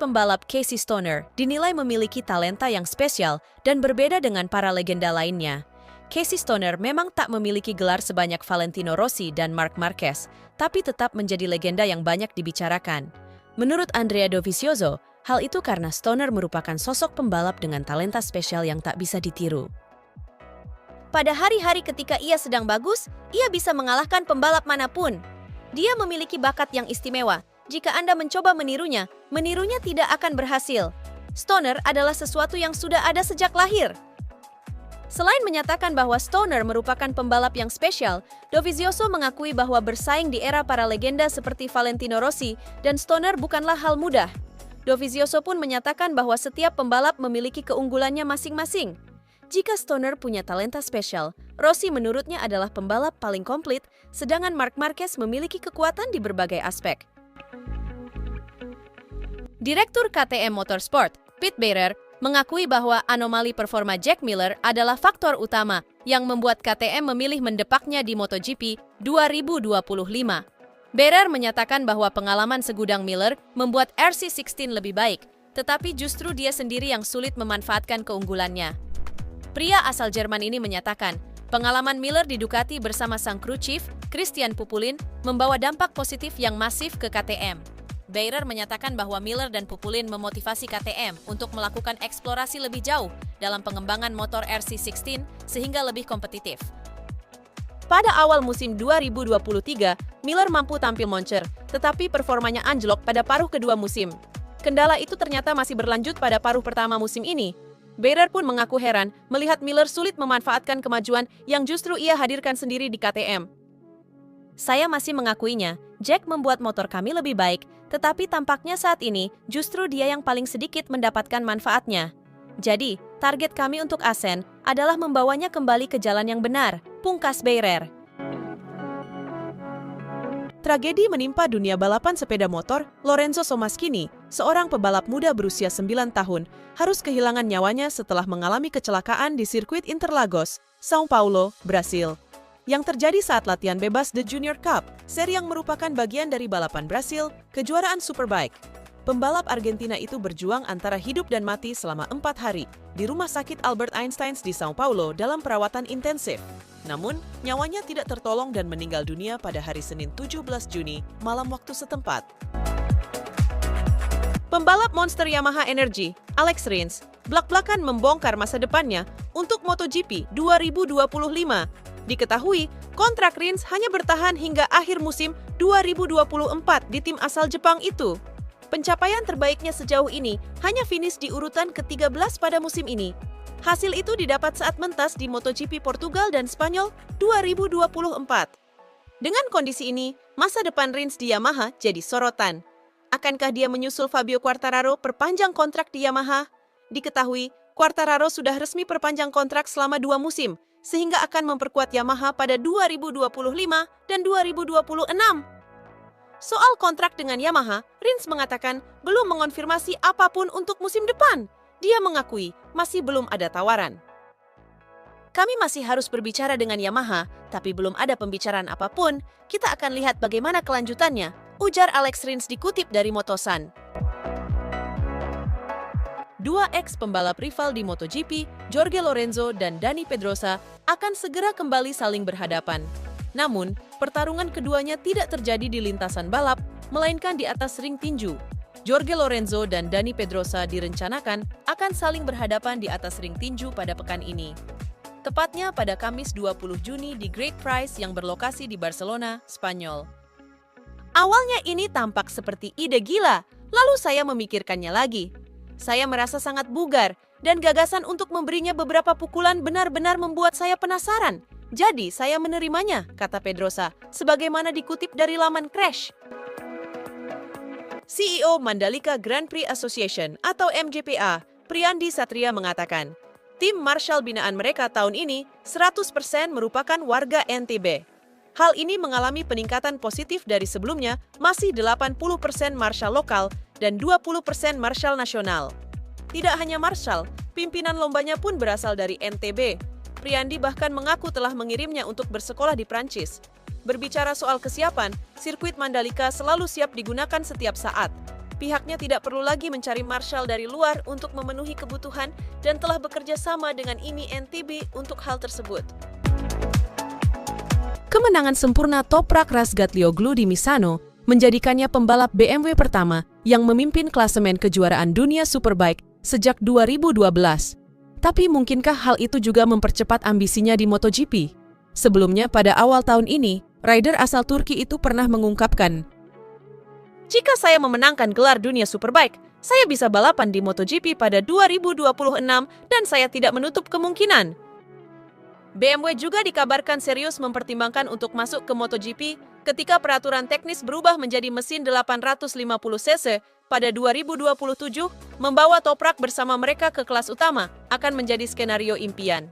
pembalap Casey Stoner dinilai memiliki talenta yang spesial dan berbeda dengan para legenda lainnya. Casey Stoner memang tak memiliki gelar sebanyak Valentino Rossi dan Marc Marquez, tapi tetap menjadi legenda yang banyak dibicarakan. Menurut Andrea Dovizioso, hal itu karena Stoner merupakan sosok pembalap dengan talenta spesial yang tak bisa ditiru. Pada hari-hari ketika ia sedang bagus, ia bisa mengalahkan pembalap manapun. Dia memiliki bakat yang istimewa. Jika Anda mencoba menirunya tidak akan berhasil. Stoner adalah sesuatu yang sudah ada sejak lahir. Selain menyatakan bahwa Stoner merupakan pembalap yang spesial, Dovizioso mengakui bahwa bersaing di era para legenda seperti Valentino Rossi dan Stoner bukanlah hal mudah. Dovizioso pun menyatakan bahwa setiap pembalap memiliki keunggulannya masing-masing. Jika Stoner punya talenta spesial, Rossi menurutnya adalah pembalap paling komplit, sedangkan Marc Marquez memiliki kekuatan di berbagai aspek. Direktur KTM Motorsport, Pete Beirer, mengakui bahwa anomali performa Jack Miller adalah faktor utama yang membuat KTM memilih mendepaknya di MotoGP 2025. Beirer menyatakan bahwa pengalaman segudang Miller membuat RC16 lebih baik, tetapi justru dia sendiri yang sulit memanfaatkan keunggulannya. Pria asal Jerman ini menyatakan, pengalaman Miller di Ducati bersama sang kru chief, Christian Pupulin, membawa dampak positif yang masif ke KTM. Beirer menyatakan bahwa Miller dan Pupulin memotivasi KTM untuk melakukan eksplorasi lebih jauh dalam pengembangan motor RC16 sehingga lebih kompetitif. Pada awal musim 2023, Miller mampu tampil moncer, tetapi performanya anjlok pada paruh kedua musim. Kendala itu ternyata masih berlanjut pada paruh pertama musim ini. Beirer pun mengaku heran melihat Miller sulit memanfaatkan kemajuan yang justru ia hadirkan sendiri di KTM. Saya masih mengakuinya, Jack membuat motor kami lebih baik, tetapi tampaknya saat ini justru dia yang paling sedikit mendapatkan manfaatnya. Jadi, target kami untuk Asen adalah membawanya kembali ke jalan yang benar, pungkas Beirer. Tragedi menimpa dunia balapan sepeda motor. Lorenzo Somaschini, seorang pebalap muda berusia 9 tahun, harus kehilangan nyawanya setelah mengalami kecelakaan di sirkuit Interlagos, São Paulo, Brasil. Yang terjadi saat latihan bebas The Junior Cup, seri yang merupakan bagian dari balapan Brasil, kejuaraan Superbike. Pembalap Argentina itu berjuang antara hidup dan mati selama 4 hari di rumah sakit Albert Einstein di São Paulo dalam perawatan intensif. Namun, nyawanya tidak tertolong dan meninggal dunia pada hari Senin 17 Juni, malam waktu setempat. Pembalap monster Yamaha Energy, Alex Rins, blak-blakan membongkar masa depannya untuk MotoGP 2025. Diketahui, kontrak Rins hanya bertahan hingga akhir musim 2024 di tim asal Jepang itu. Pencapaian terbaiknya sejauh ini hanya finish di urutan ke-13 pada musim ini. Hasil itu didapat saat mentas di MotoGP Portugal dan Spanyol 2024. Dengan kondisi ini, masa depan Rins di Yamaha jadi sorotan. Akankah dia menyusul Fabio Quartararo perpanjang kontrak di Yamaha? Diketahui, Quartararo sudah resmi perpanjang kontrak selama 2 musim, sehingga akan memperkuat Yamaha pada 2025 dan 2026. Soal kontrak dengan Yamaha, Rins mengatakan belum mengonfirmasi apapun untuk musim depan. Dia mengakui masih belum ada tawaran. Kami masih harus berbicara dengan Yamaha, tapi belum ada pembicaraan apapun. Kita akan lihat bagaimana kelanjutannya, ujar Alex Rins dikutip dari Motosan. Dua ex-pembalap rival di MotoGP, Jorge Lorenzo dan Dani Pedrosa, akan segera kembali saling berhadapan. Namun, pertarungan keduanya tidak terjadi di lintasan balap, melainkan di atas ring tinju. Jorge Lorenzo dan Dani Pedrosa direncanakan akan saling berhadapan di atas ring tinju pada pekan ini. Tepatnya pada Kamis 20 Juni di Great Prize yang berlokasi di Barcelona, Spanyol. Awalnya ini tampak seperti ide gila, lalu saya memikirkannya lagi. Saya merasa sangat bugar, dan gagasan untuk memberinya beberapa pukulan benar-benar membuat saya penasaran. Jadi, saya menerimanya, kata Pedrosa, sebagaimana dikutip dari laman Crash. CEO Mandalika Grand Prix Association atau MGPA, Priyandi Satria mengatakan, tim Marshall binaan mereka tahun ini 100% merupakan warga NTB. Hal ini mengalami peningkatan positif dari sebelumnya, masih 80% Marshall lokal dan 20% Marshall nasional. Tidak hanya Marshall, pimpinan lombanya pun berasal dari NTB. Priyandi bahkan mengaku telah mengirimnya untuk bersekolah di Prancis. Berbicara soal kesiapan, sirkuit Mandalika selalu siap digunakan setiap saat. pihaknya tidak perlu lagi mencari marshal dari luar untuk memenuhi kebutuhan dan telah bekerja sama dengan IMI NTB untuk hal tersebut. Kemenangan sempurna Toprak Razgatlioglu di Misano menjadikannya pembalap BMW pertama yang memimpin klasemen kejuaraan dunia Superbike sejak 2012. Tapi mungkinkah hal itu juga mempercepat ambisinya di MotoGP? Sebelumnya pada awal tahun ini, rider asal Turki itu pernah mengungkapkan, "Jika saya memenangkan gelar dunia Superbike, saya bisa balapan di MotoGP pada 2026 dan saya tidak menutup kemungkinan." BMW juga dikabarkan serius mempertimbangkan untuk masuk ke MotoGP ketika peraturan teknis berubah menjadi mesin 850 cc pada 2027, membawa Toprak bersama mereka ke kelas utama akan menjadi skenario impian.